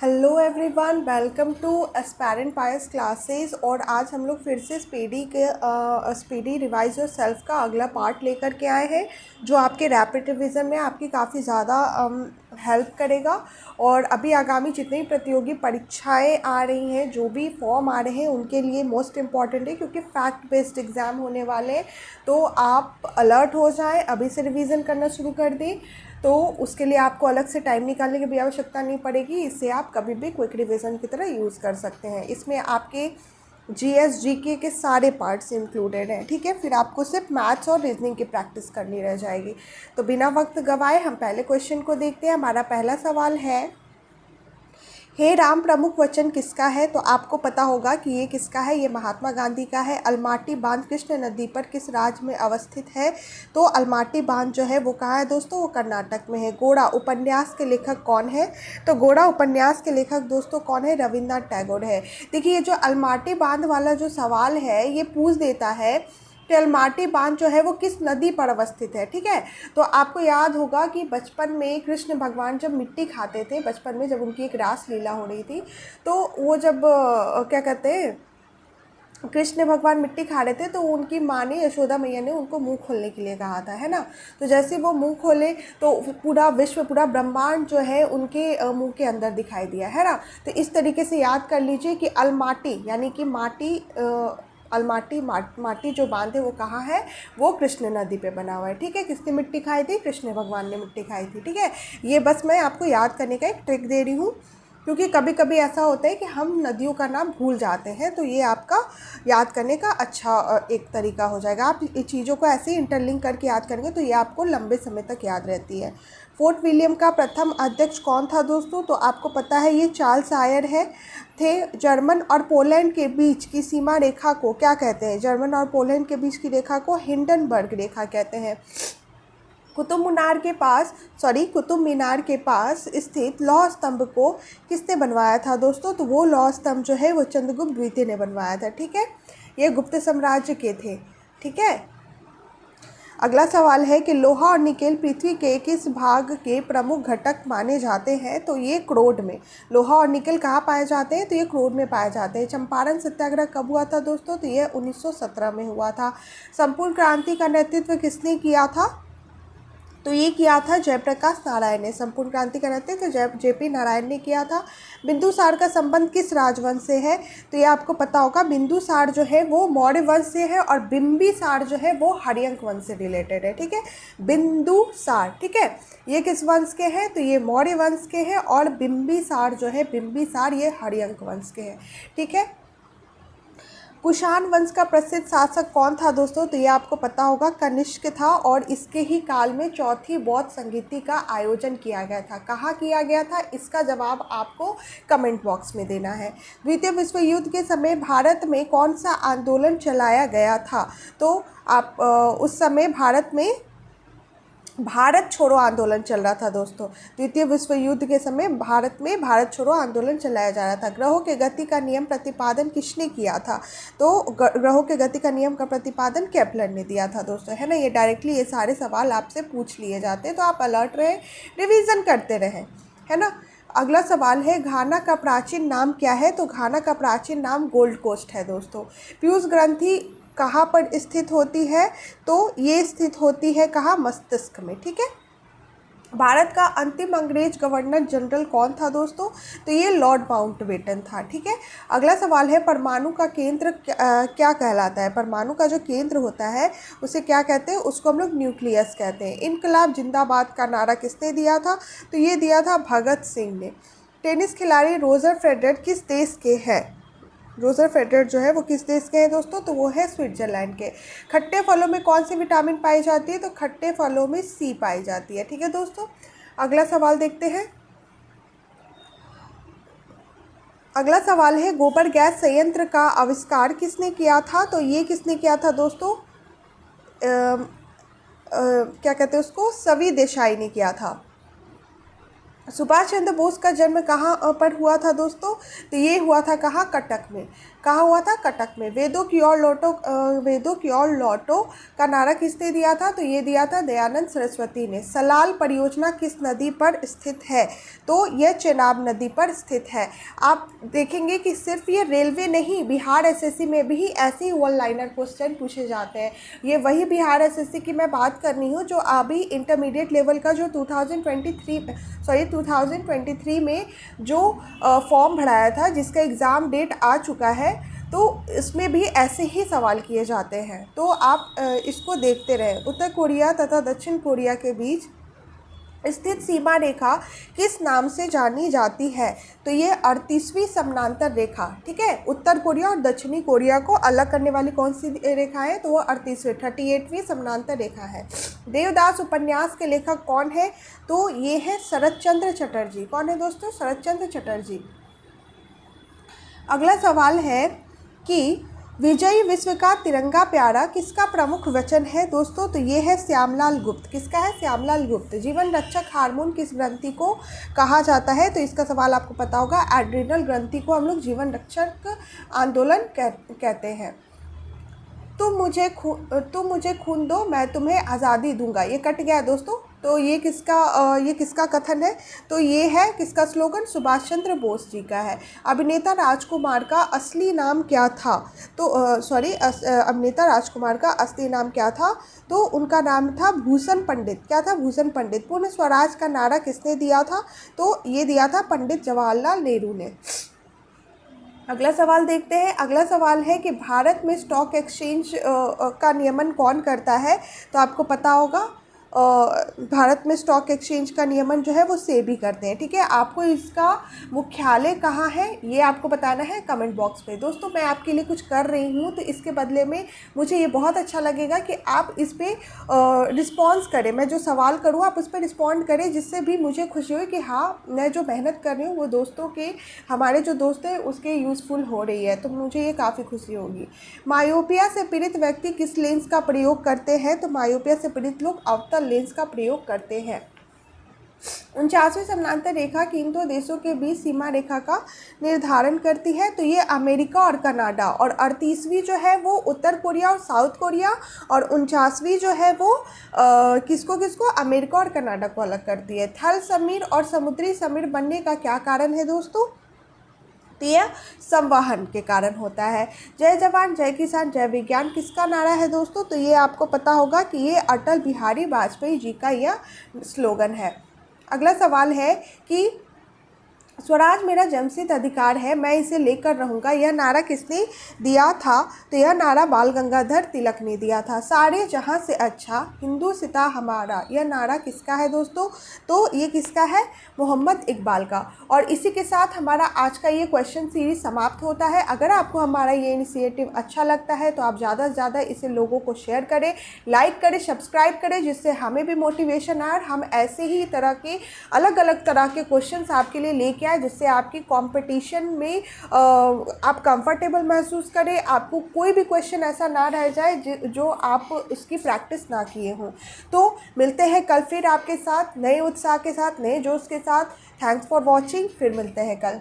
Hello everyone, welcome to aspirant pious classes. और आज हम लोग फिर से स्पीडी रिवाइज योर सेल्फ का अगला पार्ट लेकर के आए हैं, जो आपके रैपिड रिवीजन में आपकी काफ़ी ज़्यादा हेल्प करेगा। और अभी आगामी जितनी प्रतियोगी परीक्षाएं आ रही हैं, जो भी फॉर्म आ रहे हैं, उनके लिए मोस्ट इम्पॉर्टेंट है, क्योंकि फैक्ट बेस्ड एग्ज़ाम होने वाले हैं। तो आप अलर्ट हो जाएं, अभी से रिवीजन करना शुरू कर दें। तो उसके लिए आपको अलग से टाइम निकालने की भी आवश्यकता नहीं पड़ेगी। इससे आप कभी भी क्विक रिवीजन की तरह यूज़ कर सकते हैं। इसमें आपके जीएस जीके के सारे पार्ट्स इंक्लूडेड हैं, ठीक है। फिर आपको सिर्फ मैथ्स और रीजनिंग की प्रैक्टिस करनी रह जाएगी। तो बिना वक्त गवाए हम पहले क्वेश्चन को देखते हैं। हमारा पहला सवाल है, हे राम प्रमुख वचन किसका है? तो आपको पता होगा कि ये किसका है। ये महात्मा गांधी का है। अलमाटी बांध कृष्ण नदी पर किस राज्य में अवस्थित है? तो अलमाटी बांध जो है वो कहाँ है दोस्तों? वो कर्नाटक में है। गोड़ा उपन्यास के लेखक कौन है? तो गोड़ा उपन्यास के लेखक दोस्तों कौन है? रविन्द्रनाथ टैगोर है। देखिए, ये जो अलमाटी बांध वाला जो सवाल है, ये पूछ देता है कि अलमाटी बांध जो है वो किस नदी पर अवस्थित है, ठीक है। तो आपको याद होगा कि बचपन में कृष्ण भगवान जब मिट्टी खाते थे, बचपन में जब उनकी एक रास लीला हो रही थी, तो वो जब क्या कहते हैं, कृष्ण भगवान मिट्टी खा रहे थे, तो उनकी माँ ने, यशोदा मैया ने उनको मुंह खोलने के लिए कहा था, है ना। तो जैसे वो मुंह खोले तो पूरा विश्व, पूरा ब्रह्मांड जो है उनके मुंह के अंदर दिखाई दिया, है ना। तो इस तरीके से याद कर लीजिए कि अलमाटी यानी कि माटी, माटी जो बांध है वो कहाँ है? वो कृष्ण नदी पे बना हुआ है, ठीक है। किसने मिट्टी खाई थी? कृष्ण भगवान ने मिट्टी खाई थी, ठीक है। ये बस मैं आपको याद करने का एक ट्रिक दे रही हूँ, क्योंकि कभी कभी ऐसा होता है कि हम नदियों का नाम भूल जाते हैं। तो ये आपका याद करने का अच्छा एक तरीका हो जाएगा। आप ये चीज़ों को ऐसे ही इंटरलिंक करके याद करेंगे तो ये आपको लंबे समय तक याद रहती है। फोर्ट विलियम का प्रथम अध्यक्ष कौन था दोस्तों? तो आपको पता है ये चार्ल्स आयर है थे। जर्मन और पोलैंड के बीच की सीमा रेखा को क्या कहते हैं? जर्मन और पोलैंड के बीच की रेखा को हिंडनबर्ग रेखा कहते हैं। कुतुब मीनार के पास स्थित लौह स्तंभ को किसने बनवाया था दोस्तों? तो वो लौह स्तंभ जो है वो चंद्रगुप्त द्वितीय ने बनवाया था, ठीक है। ये गुप्त साम्राज्य के थे, ठीक है। अगला सवाल है कि लोहा और निकेल पृथ्वी के किस भाग के प्रमुख घटक माने जाते हैं? तो ये क्रोड में। लोहा और निकेल कहाँ पाए जाते हैं? तो ये क्रोड में पाए जाते हैं। चंपारण सत्याग्रह कब हुआ था दोस्तों? तो ये 1917 में हुआ था। संपूर्ण क्रांति का नेतृत्व किसने किया था? तो ये किया था जयप्रकाश नारायण ने। संपूर्ण क्रांति का नेतृत्व जेपी नारायण ने किया था। बिंदुसार का संबंध किस राजवंश से है? तो ये आपको पता होगा, बिंदुसार जो है वो मौर्य वंश से है और बिंबिसार जो है वो हर्यंक वंश से रिलेटेड है, ठीक है। बिंदुसार, ठीक है, ये किस वंश के हैं? तो ये मौर्य वंश के हैं। और बिंबिसार जो है, बिंबिसार, ये हर्यंक वंश के हैं, ठीक है। कुषाण वंश का प्रसिद्ध शासक कौन था दोस्तों? तो ये आपको पता होगा, कनिष्क था। और इसके ही काल में चौथी बौद्ध संगीति का आयोजन किया गया था। कहाँ किया गया था? इसका जवाब आपको कमेंट बॉक्स में देना है। द्वितीय विश्व युद्ध के समय भारत में कौन सा आंदोलन चलाया गया था? तो आप उस समय भारत में भारत छोड़ो आंदोलन चल रहा था दोस्तों। द्वितीय विश्व युद्ध के समय भारत में भारत छोड़ो आंदोलन चलाया जा रहा था। ग्रहों के गति का नियम प्रतिपादन किसने किया था? तो ग्रहों के गति का नियम का प्रतिपादन केपलर ने दिया था दोस्तों, है ना। ये डायरेक्टली ये सारे सवाल आपसे पूछ लिए जाते हैं, तो आप अलर्ट रहें, रिविज़न करते रहें, है ना। अगला सवाल है, घाना का प्राचीन नाम क्या है? तो घाना का प्राचीन नाम गोल्ड कोस्ट है दोस्तों। पीयूष ग्रंथि कहाँ पर स्थित होती है? तो ये स्थित होती है कहाँ? मस्तिष्क में, ठीक है। भारत का अंतिम अंग्रेज गवर्नर जनरल कौन था दोस्तों? तो ये लॉर्ड माउंटबेटन था, ठीक है। अगला सवाल है, परमाणु का केंद्र क्या कहलाता है? परमाणु का जो केंद्र होता है उसे क्या कहते हैं? उसको हम लोग न्यूक्लियस कहते हैं। इनकलाब जिंदाबाद का नारा किसने दिया था? तो ये दिया था भगत सिंह ने। टेनिस खिलाड़ी रोजर फेडरर किस देश के हैं? रोजर फेडरर जो है वो किस देश के हैं दोस्तों? तो वो है स्विट्जरलैंड के। खट्टे फलों में कौन सी विटामिन पाई जाती है? तो खट्टे फलों में सी पाई जाती है, ठीक है दोस्तों। अगला सवाल देखते हैं। अगला सवाल है, गोबर गैस संयंत्र का आविष्कार किसने किया था? तो ये किसने किया था दोस्तों? क्या कहते हैं उसको? सवी देसाई ने किया था। सुभाष चंद्र बोस का जन्म कहाँ पर हुआ था दोस्तों? तो ये हुआ था कहाँ? कटक में। कहाँ हुआ था? कटक में। वेदों की ओर लौटो, वेदों की ओर लौटो का नारा किसने दिया था? तो ये दिया था दयानंद सरस्वती ने। सलाल परियोजना किस नदी पर स्थित है? तो यह चेनाब नदी पर स्थित है। आप देखेंगे कि सिर्फ ये रेलवे नहीं, बिहार एसएससी में भी ऐसे ही वन लाइनर क्वेश्चन पूछे जाते हैं। ये वही बिहार एसएससी की मैं बात कर रही हूँ जो अभी इंटरमीडिएट लेवल का जो 2023 में जो फॉर्म भराया था, जिसका एग्ज़ाम डेट आ चुका है, तो इसमें भी ऐसे ही सवाल किए जाते हैं। तो आप इसको देखते रहें। उत्तर कोरिया तथा दक्षिण कोरिया के बीच स्थित सीमा रेखा किस नाम से जानी जाती है? तो ये 38वीं समानांतर रेखा, ठीक है। उत्तर कोरिया और दक्षिणी कोरिया को अलग करने वाली कौन सी रेखा है? तो वो 38वीं समानांतर रेखा है। देवदास उपन्यास के लेखक कौन है? तो ये है शरत चंद्र चटर्जी। कौन है दोस्तों? शरत चंद्र चटर्जी। अगला सवाल है कि विजयी विश्व का तिरंगा प्यारा किसका प्रमुख वचन है दोस्तों? तो ये है श्यामलाल गुप्त। किसका है? श्यामलाल गुप्त। जीवन रक्षक हार्मोन किस ग्रंथि को कहा जाता है? तो इसका सवाल आपको पता होगा। एड्रिनल ग्रंथि को हम लोग जीवन रक्षक आंदोलन कहते हैं। तुम मुझे खून दो, मैं तुम्हें आज़ादी दूंगा। ये कट गया दोस्तों। तो ये किसका कथन है? तो ये है किसका स्लोगन? सुभाष चंद्र बोस जी का है। अभिनेता राजकुमार का असली नाम क्या था? तो अभिनेता राजकुमार का असली नाम क्या था? तो उनका नाम था भूषण पंडित। क्या था? भूषण पंडित। पूर्ण स्वराज का नारा किसने दिया था? तो ये दिया था पंडित जवाहरलाल नेहरू ने। अगला सवाल देखते हैं। अगला सवाल है कि भारत में स्टॉक एक्सचेंज का नियमन कौन करता है? तो आपको पता होगा, भारत में स्टॉक एक्सचेंज का नियमन जो है वो सेबी करते हैं, ठीक है। आपको इसका मुख्यालय कहाँ है ये आपको बताना है कमेंट बॉक्स में। दोस्तों मैं आपके लिए कुछ कर रही हूँ, तो इसके बदले में मुझे ये बहुत अच्छा लगेगा कि आप इस पर रिस्पॉन्स करें। मैं जो सवाल करूँ आप उस पर रिस्पॉन्ड करें, जिससे भी मुझे खुशी हो कि हाँ, मैं जो मेहनत कर रही हूँ वो हमारे जो दोस्त हैं उसके यूज़फुल हो रही है। तो मुझे ये काफ़ी खुशी होगी। मायोपिया से पीड़ित व्यक्ति किस लेंस का प्रयोग करते हैं? तो मायोपिया से पीड़ित लोग अवतल लेंस का प्रयोग करते हैं। 49वीं समानांतर रेखा किन दो देशों के बीच सीमा रेखा का निर्धारण करती है? तो ये अमेरिका और कनाडा। और 38वीं जो है वो उत्तर कोरिया और साउथ कोरिया, और 49वीं जो है वो किसको अमेरिका और कनाडा को अलग करती है। थल समीर और समुद्री समीर बनने का क्या कारण है दोस्तों? तो यह संवहन के कारण होता है। जय जवान जय किसान जय विज्ञान किसका नारा है दोस्तों? तो ये आपको पता होगा कि ये अटल बिहारी वाजपेयी जी का यह स्लोगन है। अगला सवाल है कि स्वराज मेरा जन्मसिद्ध अधिकार है, मैं इसे लेकर रहूँगा, यह नारा किसने दिया था? तो यह नारा बाल गंगाधर तिलक ने दिया था। सारे जहाँ से अच्छा हिंदुस्ता हमारा, यह नारा किसका है दोस्तों? तो ये किसका है? मोहम्मद इकबाल का। और इसी के साथ हमारा आज का ये क्वेश्चन सीरीज समाप्त होता है। अगर आपको हमारा ये इनिशिएटिव अच्छा लगता है तो आप ज़्यादा से ज़्यादा इसे लोगों को शेयर करें, लाइक करें, सब्सक्राइब करें, जिससे हमें भी मोटिवेशन आए और हम ऐसे ही तरह के अलग अलग तरह के क्वेश्चंस आपके लिए लेके आए, जिससे आपकी कंपटीशन में आप कंफर्टेबल महसूस करें। आपको कोई भी क्वेश्चन ऐसा ना रह जाए जो आप उसकी प्रैक्टिस ना किए हों। तो मिलते हैं कल फिर आपके साथ नए उत्साह के साथ, नए जोश के साथ। Thanks for watching. फिर मिलते हैं कल।